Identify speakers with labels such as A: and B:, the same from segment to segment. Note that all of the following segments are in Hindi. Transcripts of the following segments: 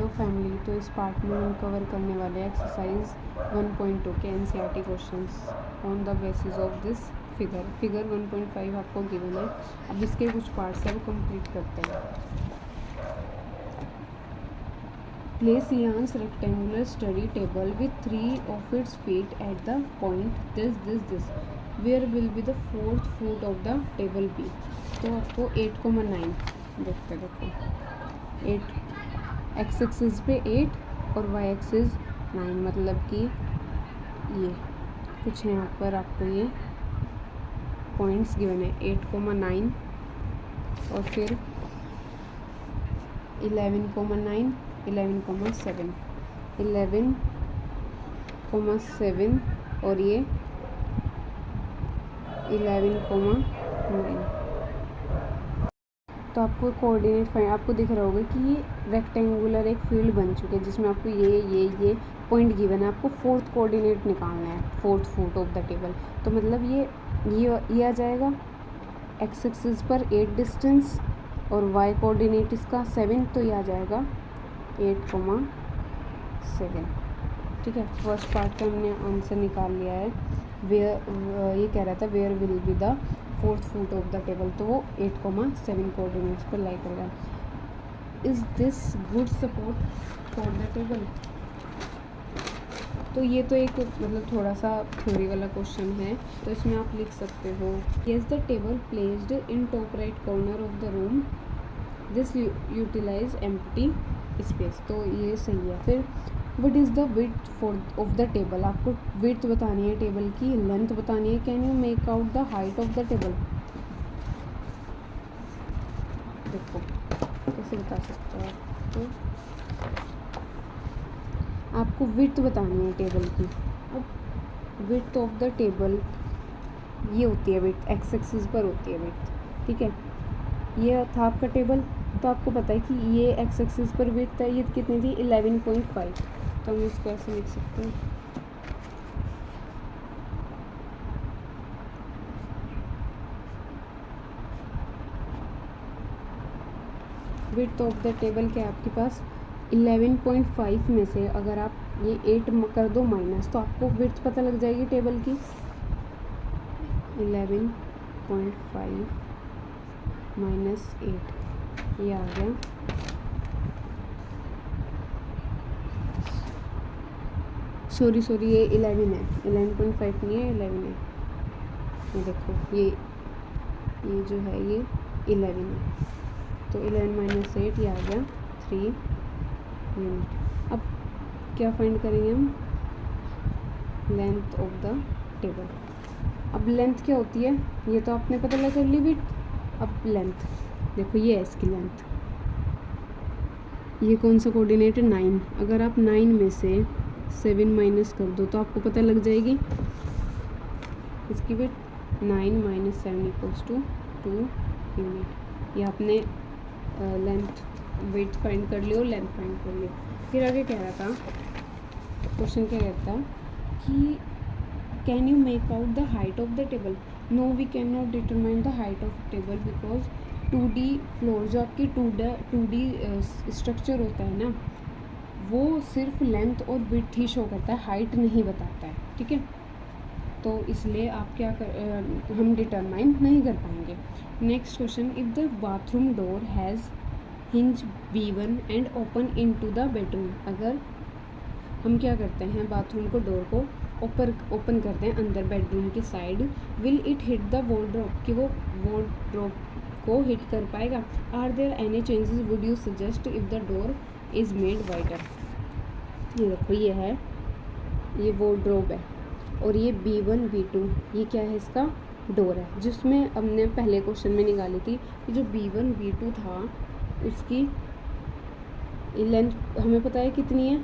A: Hello family. तो इस पार्ट में हम कवर करने वाले एक्सरसाइज 1.2 के NCERT questions on the basis of this figure 1.5 आपको गिवन है। अब इसके कुछ पार्ट्स है वो कंप्लीट करते हैं। Place Ian's rectangular study table with 3 of its feet at the point this where will be the fourth foot of the table be। तो आपको 8,9 देखो 8 एक्स एक्सिस पे 8 और वाई एक्सिस 9, मतलब कि ये कुछ यहाँ पर आपको ये पॉइंट्स गिवन है 8,9 और फिर 11,9 11,7 11,7 और ये 11,9। तो आपको कोऑर्डिनेट फाइंड आपको दिख रहा होगा कि ये रेक्टेंगुलर एक फील्ड बन चुके हैं जिसमें आपको ये पॉइंट गिवन है। आपको फोर्थ कोऑर्डिनेट निकालना है, fourth foot of the table. तो मतलब ये आ जाएगा एक्स एक्सिस पर 8 डिस्टेंस और वाई कोऑर्डिनेट इसका 7, तो ये आ जाएगा 8,7। ठीक है, फर्स्ट पार्ट का हमने आंसर निकाल लिया है। ये कह रहा था where will be the fourth foot of the table, तो वो 8,7 कोऑर्डिनेट्स पर लाई करेगा। Is this good support for the table. तो ये तो एक मतलब थोड़ा सा थ्योरी वाला क्वेश्चन है, तो इसमें आप लिख सकते हो yes the table placed in top right corner of the room this utilize empty space, तो ये सही है। फिर what is the width for of the table, आपको विड्थ बतानी है टेबल की, लेंथ बतानी है। Can you make out the height of the table, देखो कैसे बता सकते हो। तो आपको विड्थ बतानी है टेबल की। अब विड्थ ऑफ द टेबल ये होती है विड्थ, एक्स एक्सिस पर होती है विड्थ। ठीक है, ये था आपका टेबल, तो आपको पता है कि ये एक्स एक्सिस पर विड्थ है, ये कितनी थी 11.5, तो हम इसको ऐसे लिख सकते हैं। विड्थ ऑफ द टेबल क्या है आपके पास 11.5 में से अगर आप ये 8 कर दो माइनस, तो आपको विड्थ पता लग जाएगी टेबल की। 11.5 माइनस 8 ये आ गया। सॉरी ये 11 है, 11.5 नहीं है, 11 है। ये देखो ये जो है ये 11 है, तो 11 माइनस 8 ये आ गया 3 यूनिट। अब क्या फाइंड करेंगे हम, लेंथ ऑफ द टेबल। अब लेंथ क्या होती है ये तो आपने पता लगा कर ली विड्थ। अब लेंथ देखो ये है इसकी लेंथ, ये कौन सा कोऑर्डिनेट है 9। अगर आप 9 में से 7 माइनस कर दो तो आपको पता लग जाएगी इसकी width 9 minus 7 equals to 2 unit. ये आपने लेंथ विड्थ फाइंड कर लियो, लेंथ फाइंड कर लियो। फिर आगे कह रहा था क्वेश्चन क्या कहता है कि can you make out the height of the table. No we cannot determine the height of table because 2D floor जो आपकी 2D स्ट्रक्चर होता है ना, वो सिर्फ लेंथ और विड्थ ही शो करता है, हाइट नहीं बताता है। ठीक है, तो इसलिए आप हम डिटरमाइन नहीं कर पाएंगे। Next question, if the bathroom door has hinge B1 and open into the bedroom. अगर हम क्या करते हैं बाथरूम को डोर को ओपन करते हैं अंदर बेडरूम की side, will it hit the wardrobe, कि वो वॉर्डरोब को हिट कर पाएगा। Are there any changes would you suggest if the door is made wider. ये देखो ये है, ये वॉर्डरोब है और ये B1 B2 ये क्या है इसका डोर है, जिसमें हमने पहले क्वेश्चन में निकाली थी कि जो B1 B2 था उसकी लेंथ हमें पता है कितनी है,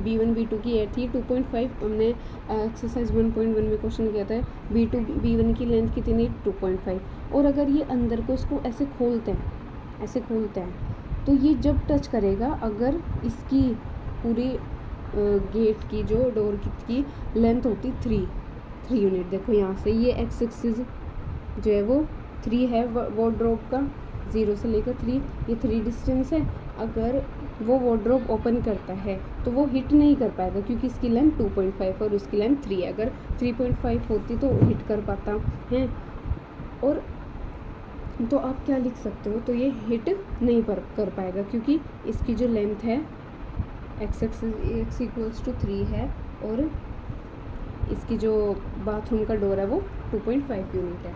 A: B1 B2 की 8 थी 2.5। हमने एक्सरसाइज 1.1 में क्वेश्चन किया था B1 की लेंथ कितनी 2.5। और अगर ये अंदर को इसको ऐसे खोलते हैं तो ये जब टच करेगा, अगर इसकी पूरी गेट की जो डोर की लेंथ होती 3 यूनिट। देखो यहाँ से ये एक्स एक्सिस जो है वो 3 है वॉर्डरोब का, 0 से लेकर 3, ये 3 डिस्टेंस है। अगर वो वार्डरोब ओपन करता है तो वो हिट नहीं कर पाएगा क्योंकि इसकी लेंथ 2.5 और इसकी लेंथ 3 है। अगर 3.5 होती तो हिट कर पाता है। और तो आप क्या लिख सकते हो, तो ये हिट नहीं कर पाएगा क्योंकि इसकी जो लेंथ है x इक्वल्स टू 3 है और इसकी जो बाथरूम का डोर है वो 2.5 यूनिट है।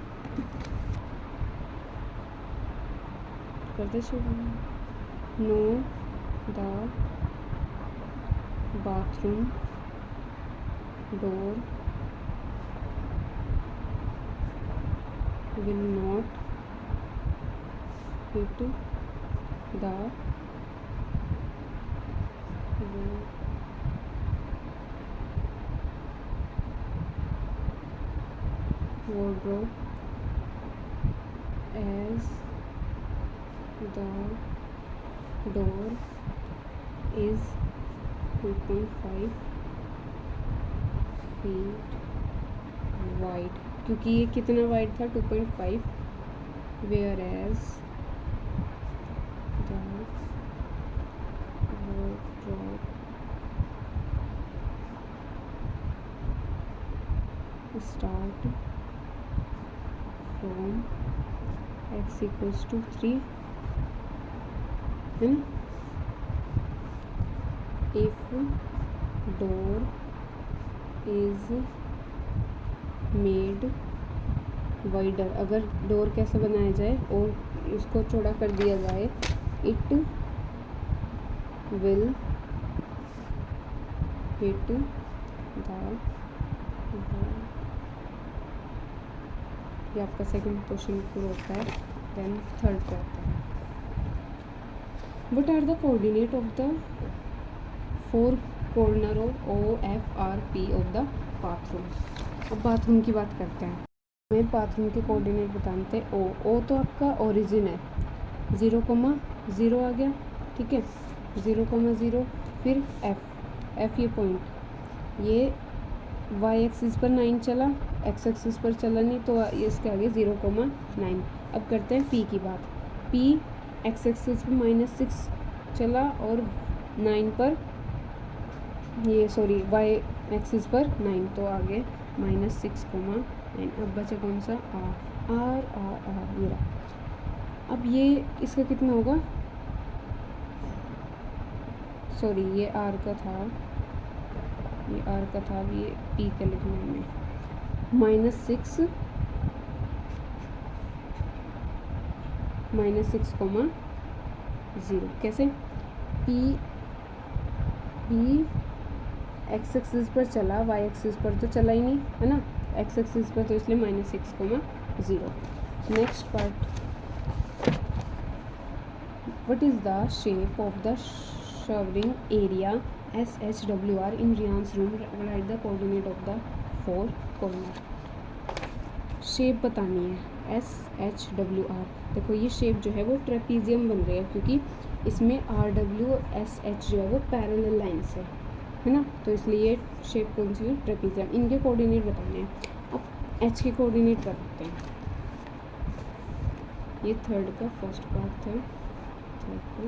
A: करते know the bathroom door will not hit the wardrobe as the door is 2.5 feet wide, क्योंकि ये कितना वाइड था 2.5, whereas the wardrobe start from x equals to 3 है ना। If door is made wider, अगर डोर कैसे बनाया जाए और इसको चौड़ा कर दिया जाए, इट विल हिट द, ये आपका सेकंड क्वेश्चन पूरा होता है। देन थर्ड पे आता है, what are the coordinate of the 4 corner of OFRP of the bathroom. अब बाथरूम की बात करते हैं। हमें बाथरूम के कोऑर्डिनेट बताते हैं। ओ तो आपका ओरिजिन है, 0,0 आ गया, ठीक है, 0,0। फिर एफ ये पॉइंट, ये वाई एक्सिस पर 9 चला, एक्स एक्सिस पर चला नहीं, तो ये इसके आगे 0,9। अब करते हैं पी की बात। पी एक्स एक्सिस पर -6 चला और 9 पर, ये सॉरी वाई एक्सिस पर 9, तो आगे -6,9। अब बचा कौन सा, आर ये रहा। अब ये इसका कितना होगा, सॉरी ये आर का था, ये आर का था, अब ये पी का लिखना है हमें, -6 -6,0। कैसे, पी एक्स एक्सिस पर चला, वाई एक्सिस पर तो चला ही नहीं है ना, एक्स एक्सिस पर, तो इसलिए -6,0। Next part, what is the shape of the showering area SHWR in Reyansh room, right the coordinate of the 4 corner. Shape बतानी है SHWR। देखो ये शेप जो है वो ट्रेपीजियम बन रही है क्योंकि इसमें RW SH जो है वो पैरेलल लाइन्स है ना, तो इसलिए ये शेप कौन सी है, ट्रेपीजियम। इनके कोऑर्डिनेट बताने हैं। अब एच के कोऑर्डिनेट बताते हैं। ये थर्ड का फर्स्ट पार्ट था, थर्ड का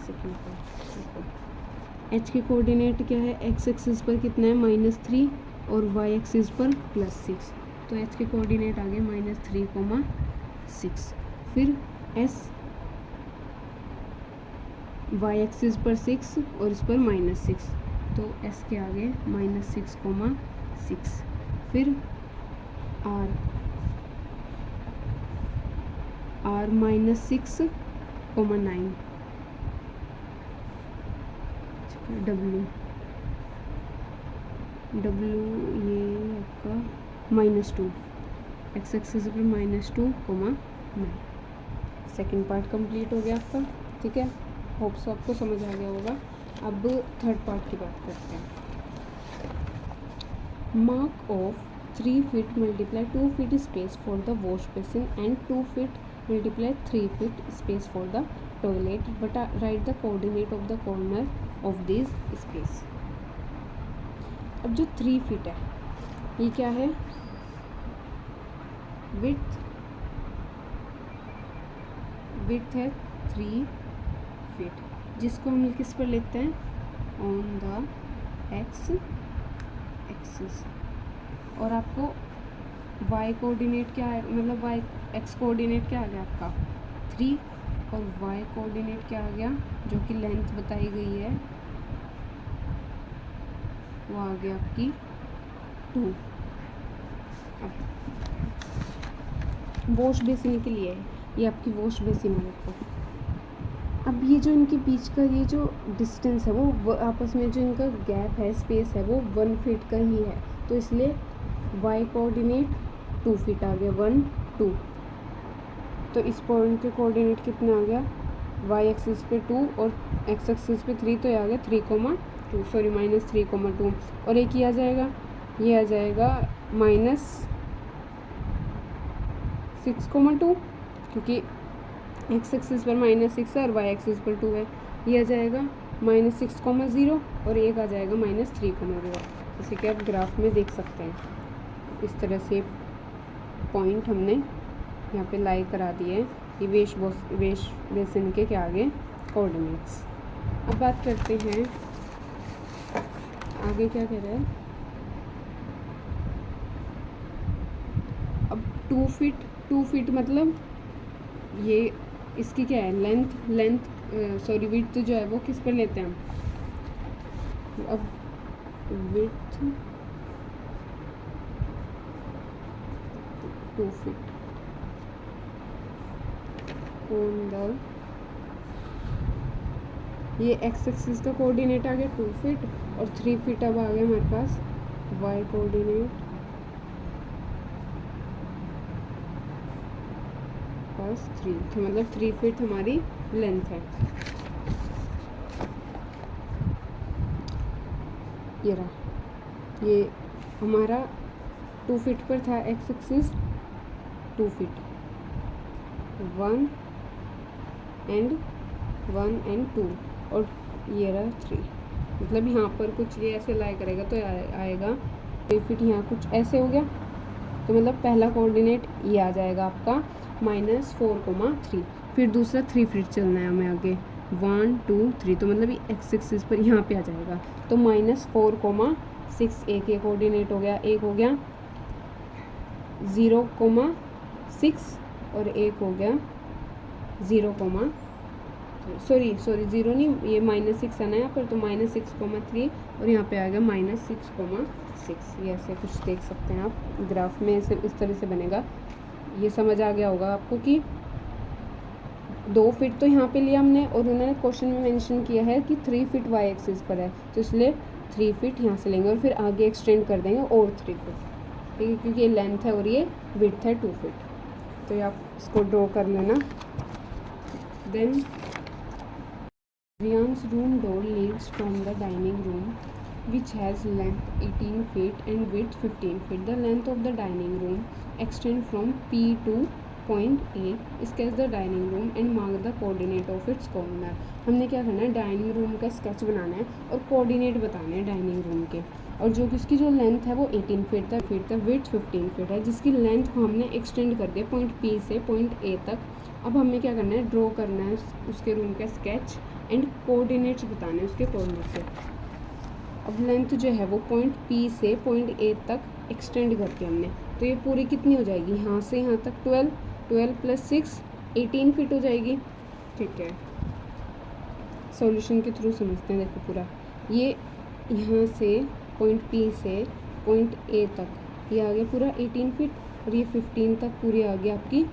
A: सेकेंड पार्ट। एच के कोऑर्डिनेट क्या है, एक्स एक्सिस पर कितना है -3 और वाई एक्सिस पर +6, तो एच के कोऑर्डिनेट आ गए -3,6। फिर एस वाई एक्सिस पर 6 और इस पर -6, तो एस के आगे -6,6। फिर आर -6,9। डब्ल्यू ये आपका -2, एक्स एक्सिस पर -2,9। सेकेंड पार्ट कंप्लीट हो गया आपका, ठीक है, होप सो आपको समझ आ गया होगा। अब थर्ड पार्ट की बात करते हैं। Mark of 3 feet multiply 2 feet space for the wash basin and 2 feet multiply 3 feet space for the toilet, but write the coordinate of the corner of this space। अब जो 3 feet है ये क्या है, विड्थ है 3 feet, जिसको हम किस पर लेते हैं, ऑन द एक्स एक्सिस। और आपको वाई कोऑर्डिनेट क्या है, मतलब वाई एक्स कोऑर्डिनेट क्या आ गया आपका 3, और वाई कोऑर्डिनेट क्या आ गया, जो कि लेंथ बताई गई है वो आ गया आपकी 2। अब वॉश बेसिन के लिए है, ये आपकी वॉश बेसिन है देखो। अब ये जो इनके बीच का ये जो डिस्टेंस है वो आपस में जो इनका गैप है, स्पेस है, वो 1 फीट का ही है, तो इसलिए वाई कोऑर्डिनेट 2 फीट आ गया, 1 2। तो इस पॉइंट के कोऑर्डिनेट कितना आ गया, वाई एक्सिस पे 2 और एक्स एक्सिस पे 3, तो ये आ गया 3,2 सॉरी -3,2। और एक ही आ जाएगा, ये आ जाएगा -6,2, क्योंकि एक्स एक्सिस पर -6 है और वाई एक्सिस पर 2 है। ये आ जाएगा -6,0 और एक आ जाएगा -3,0, जैसे कि आप ग्राफ में देख सकते हैं। इस तरह से पॉइंट हमने यहाँ पे लाई करा दिए, ये वेश बेसिन के क्या आगे कोऑर्डिनेट्स। अब बात करते हैं आगे क्या कह रहा है। अब 2 फीट मतलब ये इसकी क्या है, सॉरी विड्थ जो है वो किस पर लेते हैं हम। अब विड्थ 2 फीट ऑन द, ये एक्स एक्सिस का कोऑर्डिनेट आ गया 2 फीट और 3 फीट अब आ गया हमारे पास वाई कोऑर्डिनेट पास 3, तो मतलब 3 फीट हमारी लेंथ है। ये रहा, ये हमारा 2 फीट पर था एक्स एक्सिस, 2 फीट 1 एंड 2 और ये रहा 3, मतलब यहाँ पर कुछ ये ऐसे लाई करेगा तो आएगा 3 फीट, यहाँ कुछ ऐसे हो गया, तो मतलब पहला कोऑर्डिनेट ये आ जाएगा आपका -4,3। फिर दूसरा 3 फीट चलना है हमें आगे, 1 2 3, तो मतलब ये एक्स एक्सिस पर यहाँ पे आ जाएगा, तो -4,6 एक ये कोऑर्डिनेट हो गया, एक हो गया 0,6 और एक हो गया 0, सॉरी 0 नहीं, ये -6 है ना यहाँ पर, तो -6,3 और यहाँ पे आ गया -6,6। ये ऐसे कुछ देख सकते हैं आप ग्राफ में, ऐसे इस तरह से बनेगा। ये समझ आ गया होगा आपको कि 2 फीट तो यहाँ पे लिया हमने, और उन्होंने क्वेश्चन में मेंशन किया है कि 3 फीट वाई एक्सिस पर है, तो इसलिए 3 फीट यहाँ से लेंगे और फिर आगे एक्सटेंड कर देंगे और 3 फीट, ठीक है, क्योंकि ये लेंथ है और ये विड्थ है 2 फीट। तो ये आप इसको ड्रॉ कर लेना। Then Rian's room door leads from the dining room, which has length 18 feet and width 15 feet. The length of the dining room extends from P to point A. Sketch the dining room and mark the coordinate of its corner. हमने क्या करना है, डाइनिंग रूम का स्केच बनाना है और कोऑर्डिनेट बताने हैं डाइनिंग रूम के, और जो कि उसकी जो लेंथ है वो 18 फीट तक, विड्थ 15 फीट है, जिसकी लेंथ को हमने एक्सटेंड कर दिया पॉइंट P से पॉइंट A तक। अब हमें क्या करना है, ड्रॉ करना है उसके रूम का स्केच एंड कोऑर्डिनेट्स बताने हैं उसके कॉर्नर से। अब लेंथ जो है वो पॉइंट P से पॉइंट A तक एक्सटेंड करके हमने, तो ये पूरी कितनी हो जाएगी, यहाँ से यहाँ तक 12 + 6 18 फीट हो जाएगी, ठीक है। सॉल्यूशन के थ्रू समझते हैं, देखो पूरा ये यहाँ से पॉइंट P से पॉइंट A तक ये आ गया पूरा 18 फीट, और ये 15 तक पूरी आ गया आपकी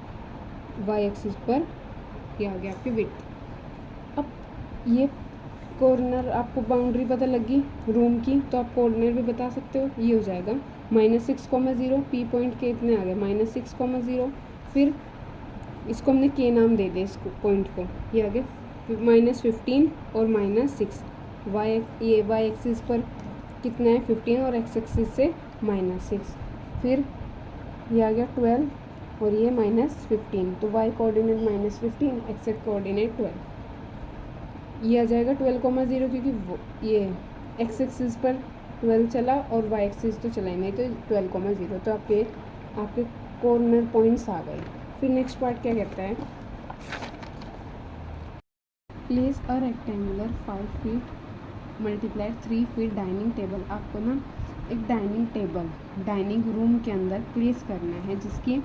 A: वाई एक्सिस पर, ये आ गया आपकी विड्थ। अब ये कॉर्नर आपको बाउंड्री पता लगी रूम की, तो आप कॉर्नर भी बता सकते हो, ये हो जाएगा -6,0, P पॉइंट के इतने आ गए -6,0, फिर इसको हमने K नाम दे दिया इसको पॉइंट को, ये आ गया -15 और -6, ये वाई एक्सिस पर कितना है 15 और एक्स एक्सिस से -6, फिर ये आ गया 12 और ये -15, तो वाई कोऑर्डिनेट -15, एक्स कोऑर्डिनेट 12, ये आ जाएगा 12,0, क्योंकि ये एक्स एक्सिस पर 12 चला और वाई एक्सिस तो चला ही नहीं, तो 12,0, तो आपके कॉर्नर पॉइंट्स आ गए। फिर नेक्स्ट पार्ट क्या कहता है, place a rectangular 5 feet multiply 3 feet dining table. आपको ना एक डाइनिंग टेबल डाइनिंग रूम के अंदर प्लेस करना है जिसकी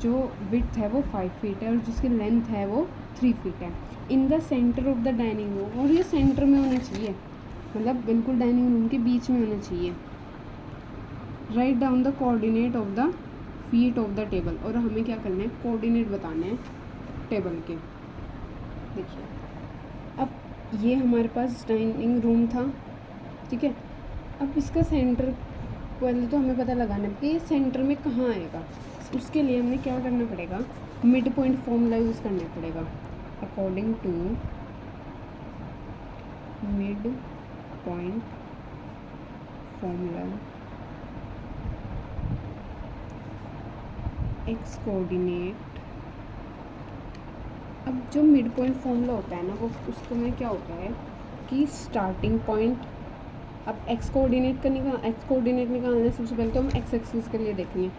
A: जो विड्थ है वो 5 फीट है और जिसकी लेंथ है वो 3 फीट है। In the centre of the dining room, और ये सेंटर में होना चाहिए, मतलब बिल्कुल डाइनिंग रूम के बीच में होना चाहिए। Write down the coordinate of the feet of the table, और हमें क्या करना है, कोऑर्डिनेट बताने हैं टेबल के। देखिए अब ये हमारे पास डाइनिंग रूम था, ठीक है। अब इसका सेंटर पहले तो हमें पता लगाना है कि ये सेंटर में कहाँ आएगा। उसके लिए हमें क्या करना पड़ेगा, मिड पॉइंट फॉर्मूला यूज़ करना पड़ेगा। According to mid point formula X coordinate. अब जो मिड पॉइंट फॉर्मूला होता है ना, वो उसको में क्या होता है कि स्टार्टिंग पॉइंट, अब एक्स कोऑर्डिनेट निकालना है। सबसे पहले तो हम एक्स एक्सिस के लिए देखेंगे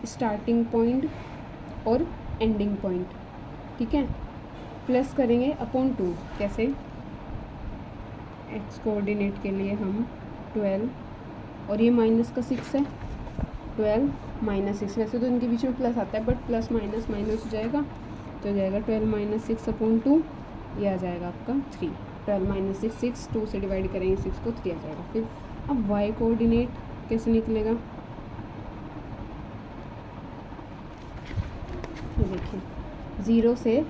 A: स्टार्टिंग पॉइंट और एंडिंग पॉइंट, ठीक है। प्लस करेंगे अपॉन 2, कैसे, एक्स कोऑर्डिनेट के लिए हम 12 और ये माइनस का 6 है, 12 माइनस 6, वैसे तो इनके बीच में प्लस आता है बट प्लस माइनस माइनस हो जाएगा, तो हो जाएगा 12 माइनस 6 अपॉन 2, ये आ जाएगा आपका 3। 12 माइनस 6 6, 2 से डिवाइड करेंगे 6 को, 3 आ जाएगा। फिर अब वाई कोऑर्डिनेट कैसे निकलेगा, ये देखिए 0 से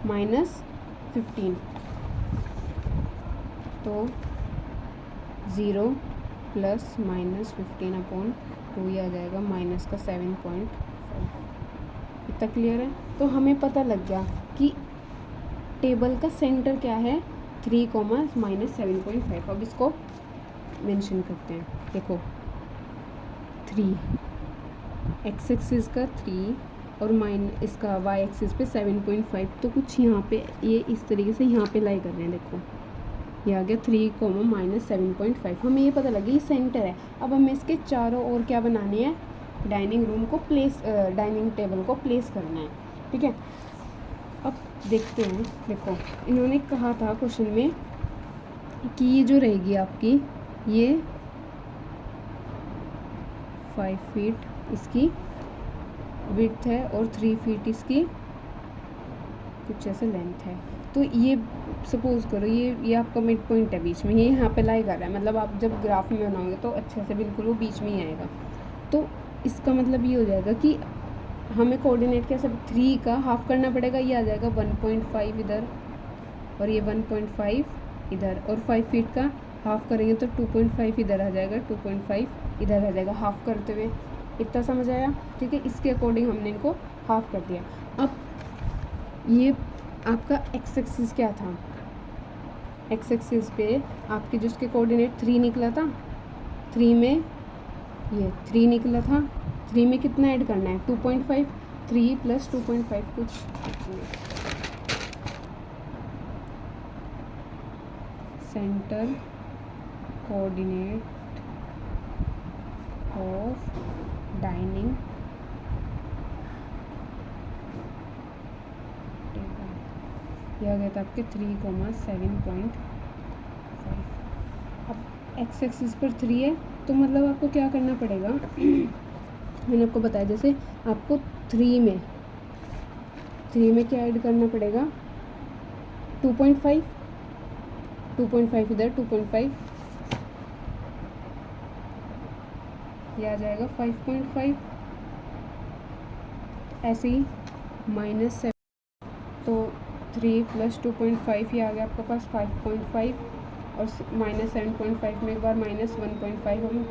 A: माइनस 15, तो 0 प्लस माइनस 15 अपॉन 2, ये आ जाएगा माइनस का 7.5। इतना क्लियर है। तो हमें पता लग गया कि टेबल का सेंटर क्या है, 3 माइनस 7.5। अब इसको मेंशन करते हैं। देखो 3 एक्स एक्सिस का 3 और इसका वाई एक्सिस पे 7.5, तो कुछ यहाँ पे ये इस तरीके से यहाँ पे लाई कर रहे हैं। देखो ये आ गया 3 माइनस 7.5। हमें ये पता लगे ये सेंटर है। अब हमें इसके चारों ओर क्या बनानी है, डाइनिंग रूम को प्लेस, डाइनिंग टेबल को प्लेस करना है, ठीक है। अब देखते हैं, देखो इन्होंने कहा था क्वेश्चन में कि ये जो रहेगी आपकी, ये 5 फीट इसकी विड्थ है और 3 फीट इसकी कुछ ऐसे लेंथ है। तो ये सपोज करो ये आपका मिड पॉइंट है बीच में, ये यहाँ पे लाई कर रहा है, मतलब आप जब ग्राफ में बनाओगे तो अच्छे से बिल्कुल वो बीच में ही आएगा। तो इसका मतलब ये हो जाएगा कि हमें कोऑर्डिनेट क्या, सब 3 का हाफ करना पड़ेगा, ये आ जाएगा 1.5 इधर और ये 1.5 इधर, और 5 फीट का हाफ करेंगे तो 2.5 इधर आ जाएगा, 2.5 इधर आ जाएगा हाफ करते हुए। इतना समझ आया, ठीक है। इसके अकॉर्डिंग हमने इनको हाफ कर दिया। अब ये आपका एक्स एक्सिस क्या था, एक्स एक्सिस पे आपके जिसके कोऑर्डिनेट 3 निकला था, 3 में ये 3 निकला था, 3 में कितना ऐड करना है, 2.5, 3 प्लस 2.5 कुछ centre coordinate of dining table, यह आ गया था आपके 3,7.5। अब एक्स एक्सिस पर 3 है, तो मतलब आपको क्या करना पड़ेगा मैंने आपको बताया, जैसे आपको 3 में क्या ऐड करना पड़ेगा, 2.5 इधर 2.5, यह आ जाएगा 5.5, ऐसे ही -7, तो 3 प्लस 2.5 ये आ गया आपके पास 5.5, और -7.5 में एक बार -1.5, हम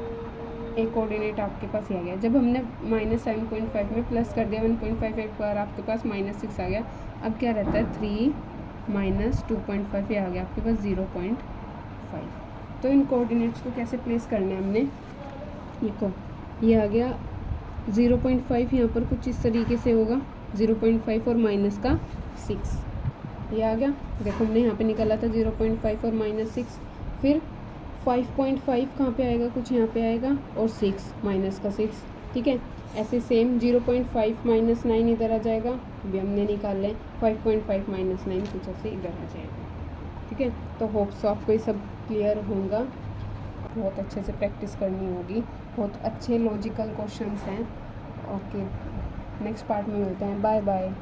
A: एक कोऑर्डिनेट आपके पास ये आ गया। जब हमने -7.5 में प्लस कर दिया 1.5, एक बार आपके पास -6 आ गया। अब क्या रहता है, 3 माइनस 2.5, ये आ गया आपके पास 0.5। तो इन कोऑर्डिनेट्स को कैसे प्लेस करना है हमने, देखो ये आ गया 0.5, यहाँ पर कुछ इस तरीके से होगा 0.5 और माइनस का 6, ये आ गया। देखो हमने यहाँ पे निकाला था 0.5 और -6, फिर 5.5 कहाँ पे आएगा, कुछ यहाँ पे आएगा, और 6 माइनस का 6, ठीक है। ऐसे सेम 0.5 -9 इधर आ जाएगा, अभी हमने निकाल लें 5.5 -9 कुछ ऐसे इधर आ जाएगा। ठीक है। तो होप सो आपको ये सब क्लियर होगा। बहुत अच्छे से प्रैक्टिस करनी होगी, बहुत अच्छे लॉजिकल क्वेश्चंस हैं। ओके, नेक्स्ट पार्ट में मिलते हैं। Bye bye.